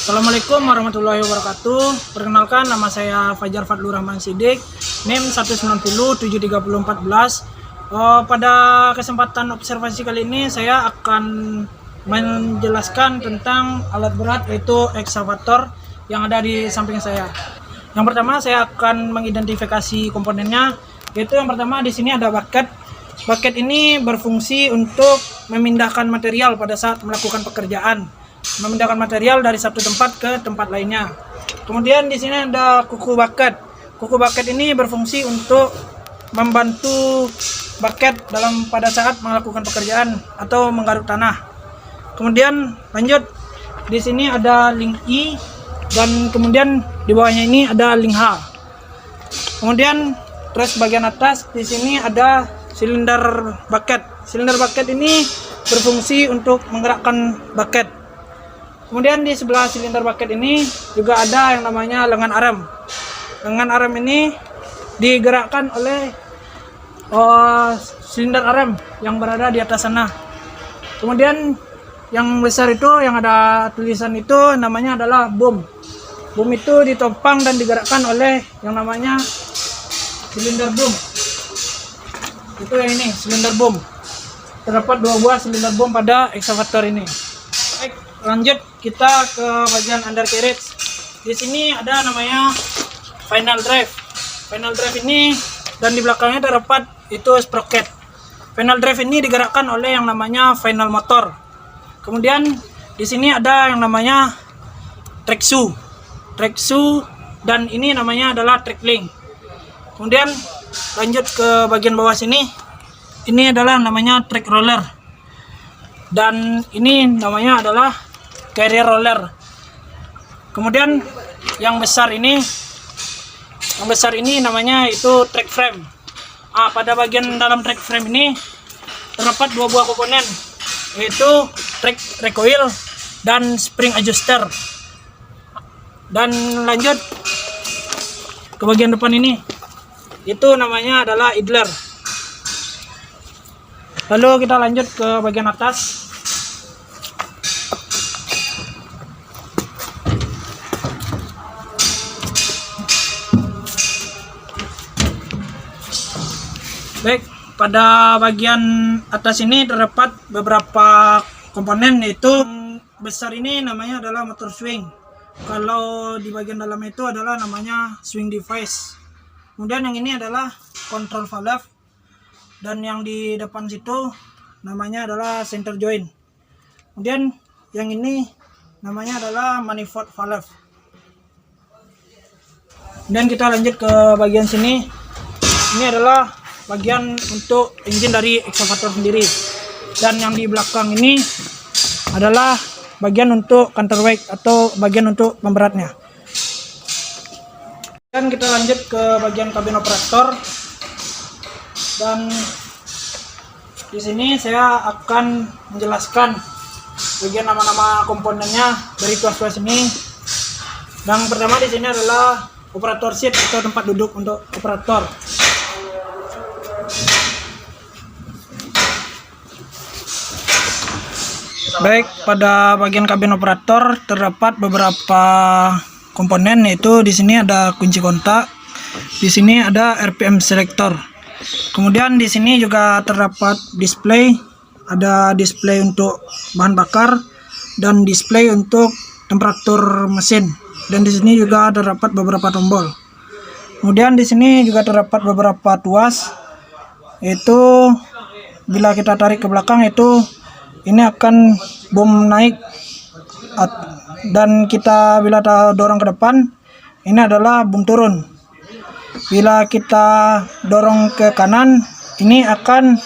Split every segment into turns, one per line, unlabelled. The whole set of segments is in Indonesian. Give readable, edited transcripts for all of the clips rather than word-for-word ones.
Assalamualaikum warahmatullahi wabarakatuh. Perkenalkan, nama saya Fajar Fadlur Rahman Sidik, NIM 1907314. Pada kesempatan observasi kali ini saya akan menjelaskan tentang alat berat, yaitu ekskavator yang ada di samping saya. Yang pertama saya akan mengidentifikasi komponennya, yaitu yang pertama di sini ada bucket. Bucket ini berfungsi untuk memindahkan material pada saat melakukan pekerjaan, memindahkan material dari satu tempat ke tempat lainnya. Kemudian di sini ada kuku bucket. Kuku bucket ini berfungsi untuk membantu bucket pada saat melakukan pekerjaan atau menggaruk tanah. Kemudian lanjut, di sini ada link I dan kemudian di bawahnya ini ada link H. Kemudian terus bagian atas di sini ada silinder bucket. Silinder bucket ini berfungsi untuk menggerakkan bucket. Kemudian di sebelah silinder bucket ini juga ada yang namanya lengan arm. Lengan arm ini digerakkan oleh silinder arm yang berada di atas sana. Kemudian yang besar itu yang ada tulisan itu namanya adalah boom. Boom itu ditopang dan digerakkan oleh yang namanya silinder boom. Itu yang ini, silinder boom. Terdapat dua buah silinder boom pada ekskavator ini. Baik, lanjut kita ke bagian undercarriage. Di sini ada namanya final drive. Final drive ini dan di belakangnya terdapat itu sprocket. Final drive ini digerakkan oleh yang namanya final motor. Kemudian di sini ada yang namanya track shoe. Track shoe dan ini namanya adalah track link. Kemudian lanjut ke bagian bawah sini. Ini adalah namanya track roller. Dan ini namanya adalah carrier roller. Kemudian yang besar ini namanya itu track frame. Pada bagian dalam track frame ini terdapat dua buah komponen, yaitu track recoil dan spring adjuster. Dan lanjut ke bagian depan ini, itu namanya adalah idler. Lalu kita lanjut ke bagian atas. Baik, pada bagian atas ini terdapat beberapa komponen, yaitu besar ini namanya adalah motor swing. Kalau di bagian dalam itu adalah namanya swing device. Kemudian yang ini adalah control valve. Dan yang di depan situ namanya adalah center joint. Kemudian yang ini namanya adalah manifold valve. Dan kita lanjut ke bagian sini. Ini adalah bagian untuk engine dari ekskavator sendiri. Dan yang di belakang ini adalah bagian untuk counterweight atau bagian untuk pemberatnya. Dan kita lanjut ke bagian kabin operator. Dan di sini saya akan menjelaskan bagian nama-nama komponennya dari tuas-tuas ini. Yang pertama di sini adalah operator seat atau tempat duduk untuk operator. Baik, pada bagian kabin operator terdapat beberapa komponen, yaitu di sini ada kunci kontak, di sini ada RPM selector. Kemudian di sini juga terdapat display, ada display untuk bahan bakar dan display untuk temperatur mesin. Dan di sini juga terdapat beberapa tombol. Kemudian di sini juga terdapat beberapa tuas, yaitu bila kita tarik ke belakang itu ini akan boom naik, dan kita bila dorong ke depan ini adalah boom turun. Bila kita dorong ke kanan ini akan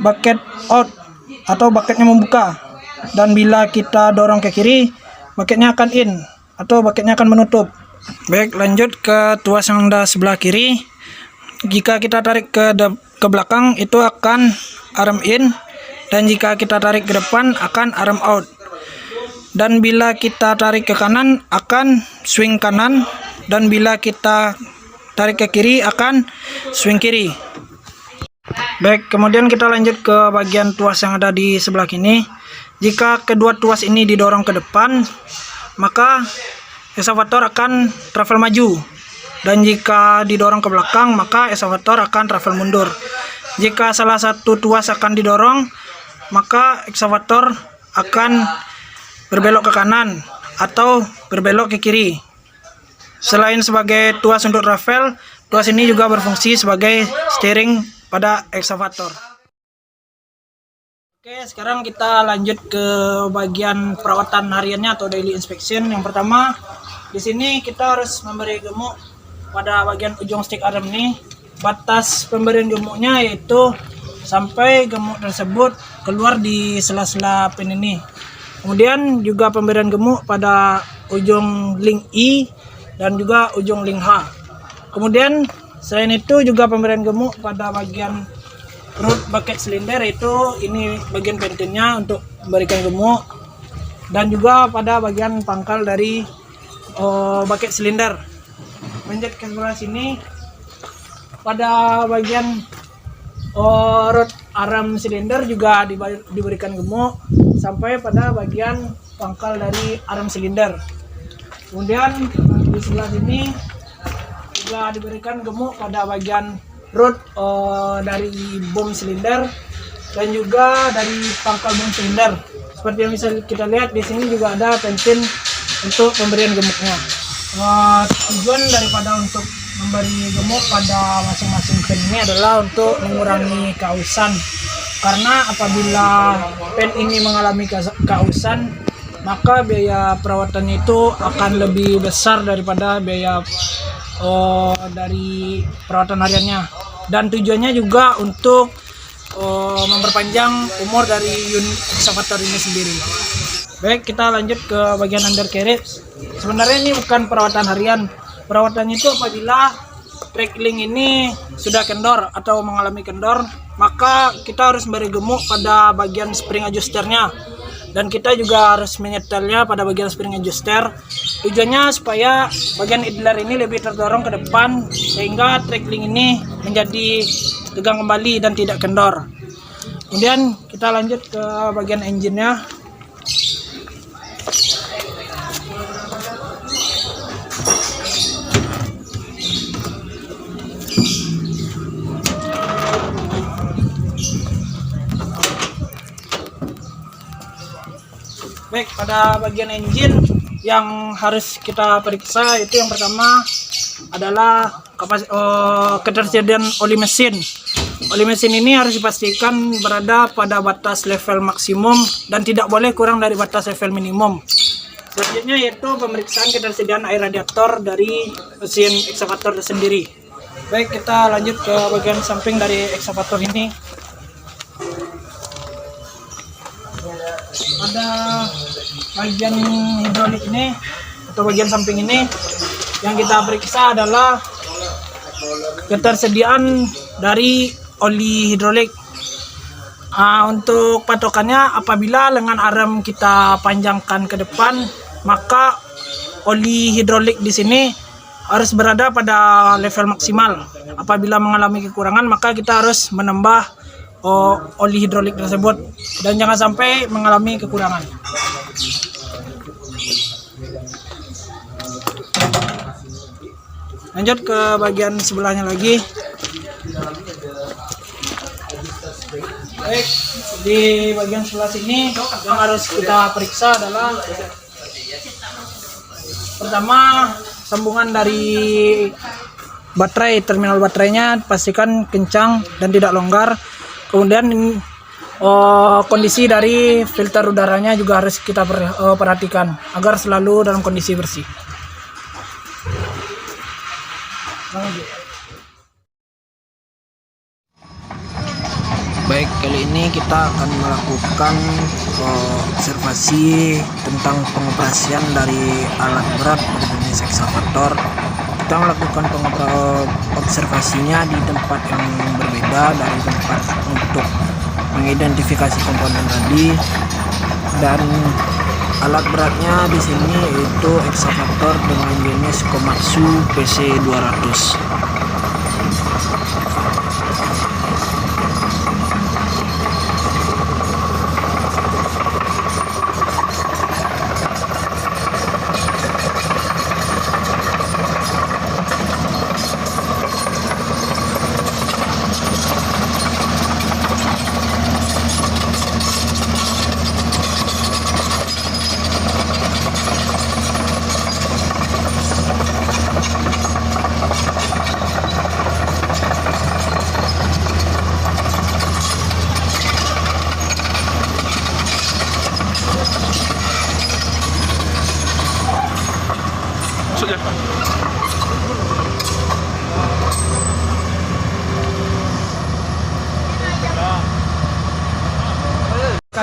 bucket out atau bucketnya membuka, dan bila kita dorong ke kiri bucketnya akan in atau bucketnya akan menutup. Baik, lanjut ke tuas yang ada sebelah kiri. Jika kita tarik ke belakang itu akan arm in, dan jika kita tarik ke depan akan arm out. Dan bila kita tarik ke kanan akan swing kanan, dan bila kita tarik ke kiri akan swing kiri. Baik, kemudian kita lanjut ke bagian tuas yang ada di sebelah kiri. Jika kedua tuas ini didorong ke depan, maka eksavator akan travel maju. Dan jika didorong ke belakang, maka eksavator akan travel mundur. Jika salah satu tuas akan didorong, maka eksavator akan berbelok ke kanan atau berbelok ke kiri. Selain sebagai tuas untuk travel, tuas ini juga berfungsi sebagai steering pada eksavator. Oke, sekarang kita lanjut ke bagian perawatan hariannya atau daily inspection. Yang pertama, di sini kita harus memberi gemuk pada bagian ujung stick arm ini. Batas pemberian gemuknya yaitu sampai gemuk tersebut keluar di sela-sela pin ini. Kemudian juga pemberian gemuk pada ujung link I dan juga ujung link H. Kemudian selain itu juga pemberian gemuk pada bagian root bucket silinder, yaitu ini bagian pentinnya untuk memberikan gemuk, dan juga pada bagian pangkal dari bucket silinder. Lanjut ke sebelah sini, pada bagian rod arm silinder juga diberikan gemuk sampai pada bagian pangkal dari arm silinder. Kemudian di sebelah sini juga diberikan gemuk pada bagian rod dari bom silinder dan juga dari pangkal bom silinder. Seperti yang bisa kita lihat di sini juga ada pentin untuk pemberian gemuknya. Tujuan daripada untuk memberi gemuk pada masing-masing pen ini adalah untuk mengurangi keausan, karena apabila pen ini mengalami keausan, maka biaya perawatannya itu akan lebih besar daripada biaya dari perawatan hariannya. Dan tujuannya juga untuk memperpanjang umur dari unit eksavator ini sendiri. Baik, kita lanjut ke bagian undercarriage. Sebenarnya ini bukan perawatan harian. Perawatannya itu apabila track link ini sudah kendor atau mengalami kendor, maka kita harus beri gemuk pada bagian spring adjusternya, dan kita juga harus menyetelnya pada bagian spring adjuster. Tujuannya supaya bagian idler ini lebih terdorong ke depan sehingga track link ini menjadi tegang kembali dan tidak kendor. Kemudian kita lanjut ke bagian engine-nya. Baik, pada bagian engine yang harus kita periksa itu yang pertama adalah ketersediaan oli mesin. Oli mesin ini harus dipastikan berada pada batas level maksimum dan tidak boleh kurang dari batas level minimum. Selanjutnya yaitu pemeriksaan ketersediaan air radiator dari mesin eksavator sendiri. Baik, kita lanjut ke bagian samping dari eksavator ini. Ada bagian hidrolik ini atau bagian samping ini yang kita periksa adalah ketersediaan dari oli hidrolik. Untuk patokannya, apabila lengan arm kita panjangkan ke depan, maka oli hidrolik di sini harus berada pada level maksimal. Apabila mengalami kekurangan, maka kita harus menambah oli hidrolik tersebut dan jangan sampai mengalami kekurangan. Lanjut ke bagian sebelahnya lagi. Baik, di bagian sebelah sini yang harus kita periksa adalah pertama, sambungan dari baterai, terminal baterainya pastikan kencang dan tidak longgar. Kemudian kondisi dari filter udaranya juga harus kita perhatikan agar selalu dalam kondisi bersih.
Baik, kali ini kita akan melakukan observasi tentang pengoperasian dari alat berat berjenis eksavator. Kita melakukan observasinya di tempat yang berbeda dari tempat untuk mengidentifikasi komponen tadi, dan alat beratnya di sini yaitu eksavator dengan jenis Komatsu PC200.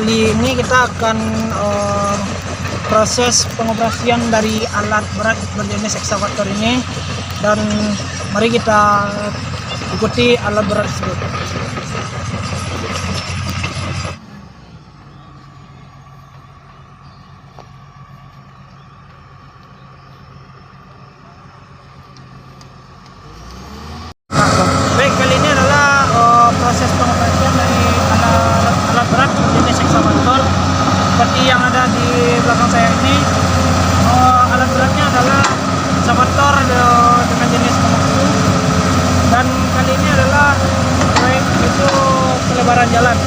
kali ini kita akan proses pengoperasian dari alat berat berjenis ekskavator ini, dan mari kita ikuti alat berat tersebut. Baik, kali ini adalah proses pengoperasian dari alat berat jenis ekskavator seperti yang ada di belakang saya ini. Alat beratnya adalah ekskavator dengan jenis Komatsu, dan kali ini adalah proyek itu pelebaran jalan.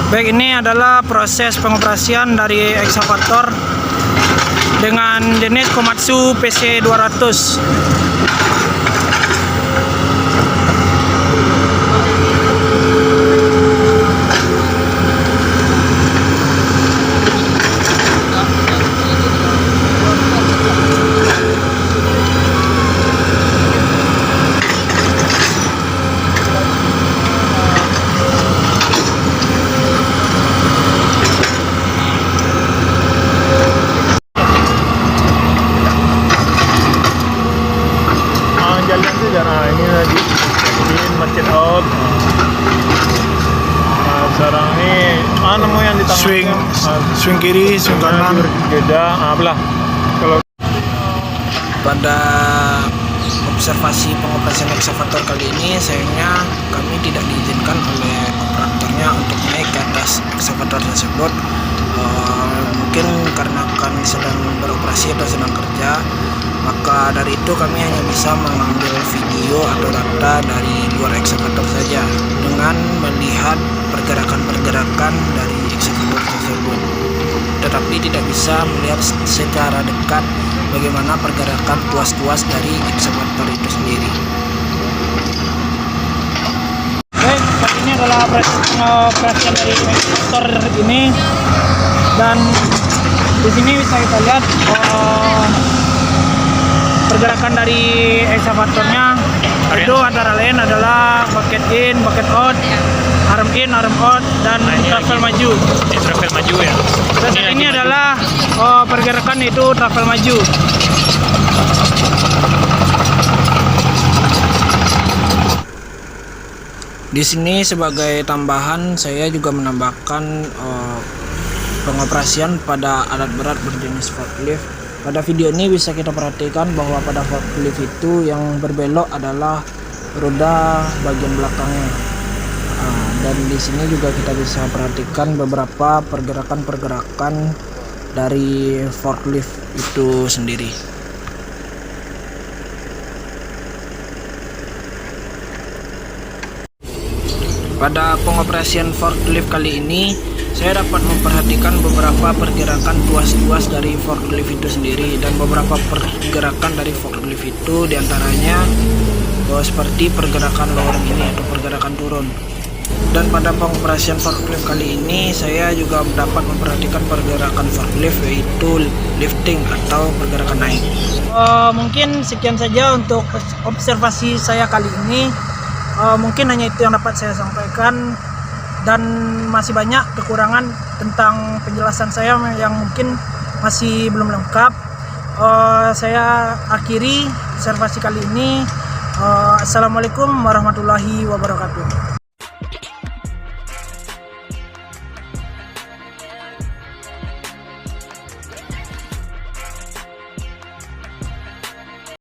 Baik, ini adalah proses pengoperasian dari ekskavator dengan jenis Komatsu PC 200.
Jalan tu jarang ini lagi in market out. Sekarang ni nemu yang di tengah
swing kiri, swing kanan.
Beda, belah. Kalau
Pada observasi pengoperasian ekskavator kali ini, sayangnya kami tidak diizinkan oleh operatornya untuk naik ke atas ekskavator tersebut. Mungkin karena kan sedang beroperasi atau sedang kerja, maka dari itu kami hanya bisa mengambil video atau data dari luar ekskavator saja dengan melihat pergerakan-pergerakan dari ekskavator tersebut, tetapi tidak bisa melihat secara dekat bagaimana pergerakan tuas-tuas dari ekskavator itu sendiri.
Baik, kali ini adalah pengoperasian dari ekskavator ini, dan di sini bisa kita lihat pergerakan dari ekskavatornya. Itu antara lain adalah bucket in, bucket out, arm in, arm out, dan travel maju.
ini travel maju ya.
Dan ini adalah pergerakan itu travel maju.
Di sini sebagai tambahan, saya juga menambahkan pengoperasian pada alat berat berjenis forklift. Pada video ini bisa kita perhatikan bahwa pada forklift itu yang berbelok adalah roda bagian belakangnya. Dan di sini juga kita bisa perhatikan beberapa pergerakan-pergerakan dari forklift itu sendiri. Pada pengoperasian forklift kali ini, saya dapat memperhatikan beberapa pergerakan tuas-tuas dari forklift itu sendiri, dan beberapa pergerakan dari forklift itu diantaranya seperti pergerakan lowering ini atau pergerakan turun. Dan pada pengoperasian forklift kali ini, saya juga dapat memperhatikan pergerakan forklift, yaitu lifting atau pergerakan naik.
Mungkin sekian saja untuk observasi saya kali ini. Mungkin hanya itu yang dapat saya sampaikan, dan masih banyak kekurangan tentang penjelasan saya yang mungkin masih belum lengkap. Saya akhiri observasi kali ini. Assalamualaikum warahmatullahi wabarakatuh.